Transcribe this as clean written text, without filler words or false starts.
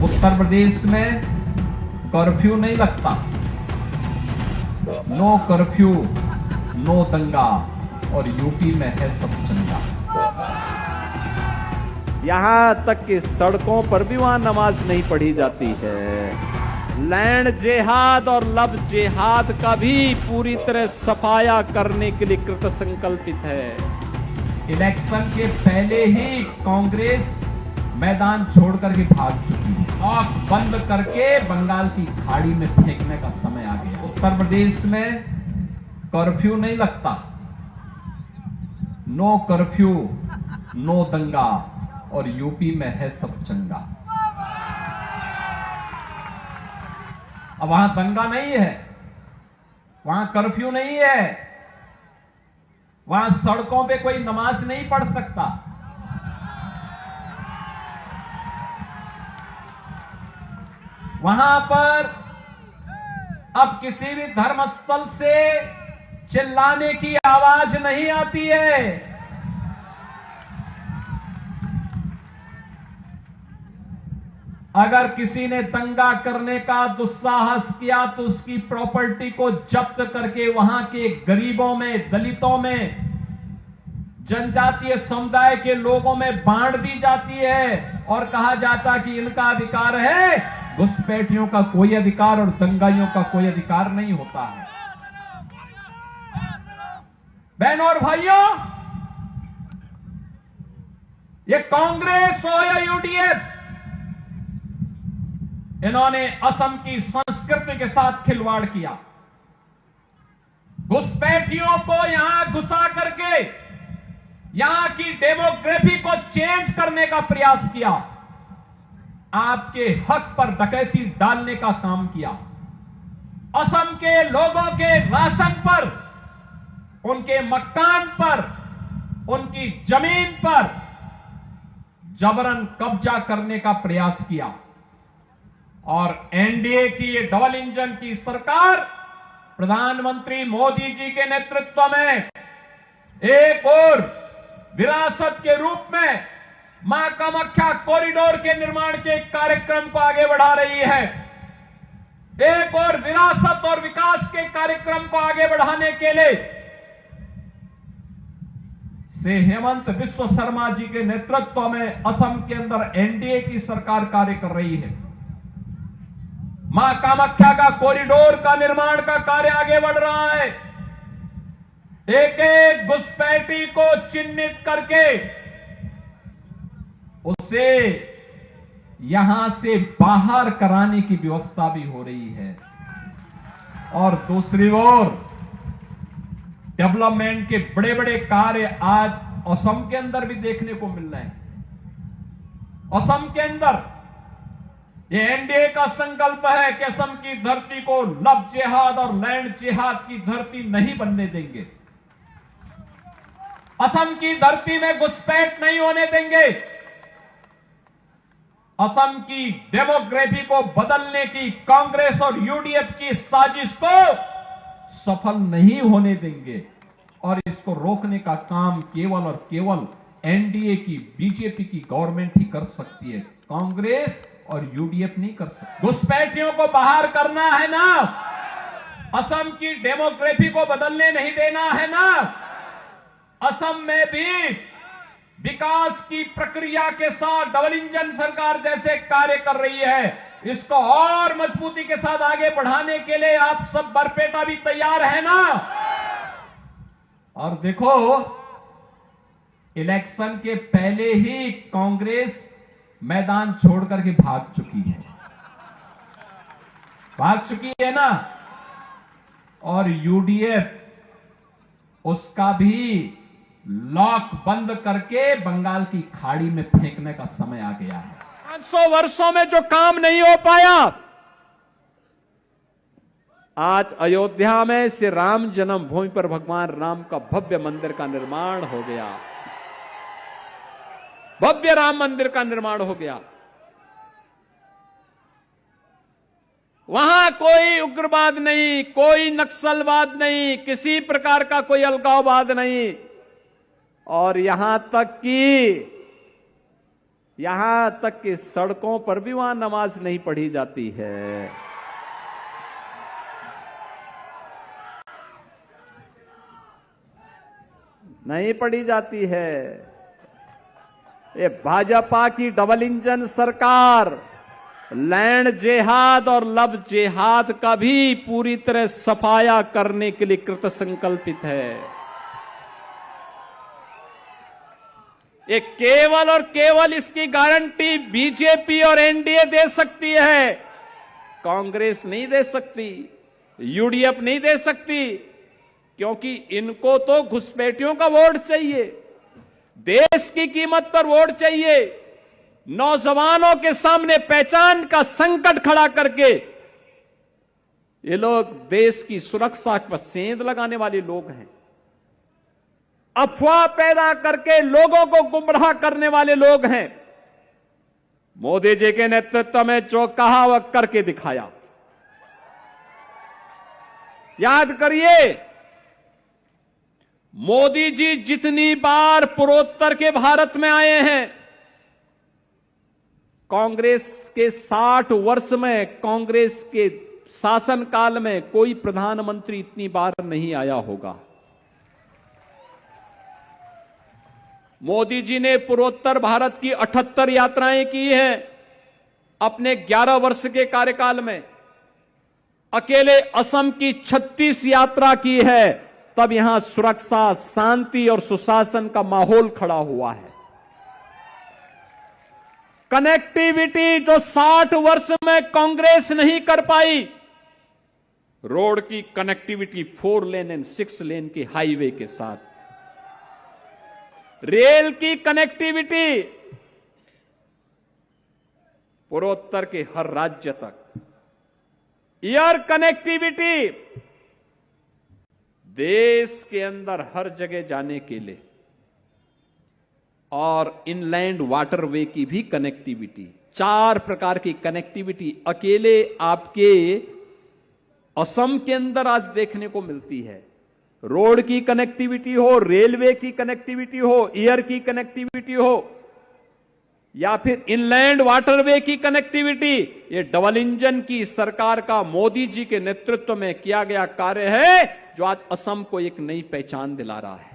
उत्तर प्रदेश में कर्फ्यू नहीं लगता। नो कर्फ्यू, नो दंगा, और यूपी में है सब चंगा। यहां तक कि सड़कों पर भी वहां नमाज नहीं पढ़ी जाती है। लैंड जिहाद और लव जिहाद का भी पूरी तरह सफाया करने के लिए कृत संकल्पित है। इलेक्शन के पहले ही कांग्रेस मैदान छोड़कर के भाग चुकी है। आंख बंद करके बंगाल की खाड़ी में फेंकने का समय आ गया। उत्तर प्रदेश में कर्फ्यू नहीं लगता। नो कर्फ्यू, नो दंगा, और यूपी में है सब चंगा। अब वहां दंगा नहीं है, वहां कर्फ्यू नहीं है, वहां सड़कों पे कोई नमाज नहीं पढ़ सकता। वहां पर अब किसी भी धर्मस्थल से चिल्लाने की आवाज नहीं आती है। अगर किसी ने दंगा करने का दुस्साहस किया तो उसकी प्रॉपर्टी को जब्त करके वहां के गरीबों में, दलितों में, जनजातीय समुदाय के लोगों में बांट दी जाती है और कहा जाता कि इनका अधिकार है। घुसपैठियों का कोई अधिकार और दंगाइयों का कोई अधिकार नहीं होता है। बहनों और भाइयों, ये कांग्रेस हो या यूडीएफ, इन्होंने असम की संस्कृति के साथ खिलवाड़ किया। घुसपैठियों को यहां घुसा करके यहां की डेमोग्राफी को चेंज करने का प्रयास किया। आपके हक पर डकैती डालने का काम किया। असम के लोगों के राशन पर, उनके मकान पर, उनकी जमीन पर जबरन कब्जा करने का प्रयास किया। और एनडीए की ये डबल इंजन की सरकार प्रधानमंत्री मोदी जी के नेतृत्व में एक और विरासत के रूप में मां कामाख्या कॉरिडोर के निर्माण के कार्यक्रम को आगे बढ़ा रही है। एक और विरासत और विकास के कार्यक्रम को आगे बढ़ाने के लिए श्री हेमंत बिस्व शर्मा जी के नेतृत्व में असम के अंदर एनडीए की सरकार कार्य कर रही है। मां कामाख्या का कॉरिडोर का निर्माण का कार्य आगे बढ़ रहा है। एक एक घुसपैठी को चिन्हित करके उसे यहां से बाहर कराने की व्यवस्था भी हो रही है। और दूसरी ओर डेवलपमेंट के बड़े बड़े कार्य आज असम के अंदर भी देखने को मिल रहे हैं। असम के अंदर ये एनडीए का संकल्प है कि असम की धरती को लव जिहाद और लैंड जिहाद की धरती नहीं बनने देंगे। असम की धरती में घुसपैठ नहीं होने देंगे। असम की डेमोग्राफी को बदलने की कांग्रेस और यूडीएफ की साजिश को सफल नहीं होने देंगे। और इसको रोकने का काम केवल और केवल एनडीए की, बीजेपी की गवर्नमेंट ही कर सकती है। कांग्रेस और यूडीएफ नहीं कर सकती। घुसपैठियों को बाहर करना है ना, असम की डेमोग्राफी को बदलने नहीं देना है ना, असम में भी विकास की प्रक्रिया के साथ डबल इंजन सरकार जैसे कार्य कर रही है, इसको और मजबूती के साथ आगे बढ़ाने के लिए आप सब बरपेटा भी तैयार है ना। और देखो, इलेक्शन के पहले ही कांग्रेस मैदान छोड़कर के भाग चुकी है ना। और यूडीएफ उसका भी लॉक बंद करके बंगाल की खाड़ी में फेंकने का समय आ गया है। 500 वर्षों में जो काम नहीं हो पाया, आज अयोध्या में श्री राम जन्मभूमि पर भगवान राम का भव्य मंदिर का निर्माण हो गया। भव्य राम मंदिर का निर्माण हो गया। वहां कोई उग्रवाद नहीं, कोई नक्सलवाद नहीं, किसी प्रकार का कोई अलगाववाद नहीं। और यहां तक कि यहां तक कि सड़कों पर भी वहां नमाज नहीं पढ़ी जाती है। नहीं पढ़ी जाती है। ये भाजपा की डबल इंजन सरकार लैंड जिहाद और लव जिहाद का भी पूरी तरह सफाया करने के लिए कृत संकल्पित है। ये केवल और केवल इसकी गारंटी बीजेपी और एनडीए दे सकती है, कांग्रेस नहीं दे सकती, यूडीएफ नहीं दे सकती, क्योंकि इनको तो घुसपैठियों का वोट चाहिए, देश की कीमत पर वोट चाहिए, नौजवानों के सामने पहचान का संकट खड़ा करके ये लोग देश की सुरक्षा पर सेंध लगाने वाले लोग हैं, अफवाह पैदा करके लोगों को गुमराह करने वाले लोग हैं। मोदी जी के नेतृत्व में जो कहा वह करके दिखाया। याद करिए, मोदी जी जितनी बार पूर्वोत्तर के भारत में आए हैं, कांग्रेस के 60 वर्ष में, कांग्रेस के शासनकाल में कोई प्रधानमंत्री इतनी बार नहीं आया होगा। मोदी जी ने पूर्वोत्तर भारत की 78 यात्राएं की हैं अपने 11 वर्ष के कार्यकाल में। अकेले असम की 36 यात्रा की है, तब यहां सुरक्षा, शांति और सुशासन का माहौल खड़ा हुआ है। कनेक्टिविटी जो 60 वर्ष में कांग्रेस नहीं कर पाई, रोड की कनेक्टिविटी 4 लेन एंड 6 लेन की हाईवे के साथ, रेल की कनेक्टिविटी पूर्वोत्तर के हर राज्य तक, एयर कनेक्टिविटी देश के अंदर हर जगह जाने के लिए, और इनलैंड वाटरवे की भी कनेक्टिविटी, 4 प्रकार की कनेक्टिविटी अकेले आपके असम के अंदर आज देखने को मिलती है। रोड की कनेक्टिविटी हो, रेलवे की कनेक्टिविटी हो, एयर की कनेक्टिविटी हो, या फिर इनलैंड वाटरवे की कनेक्टिविटी, ये डबल इंजन की सरकार का मोदी जी के नेतृत्व में किया गया कार्य है, जो आज असम को एक नई पहचान दिला रहा है।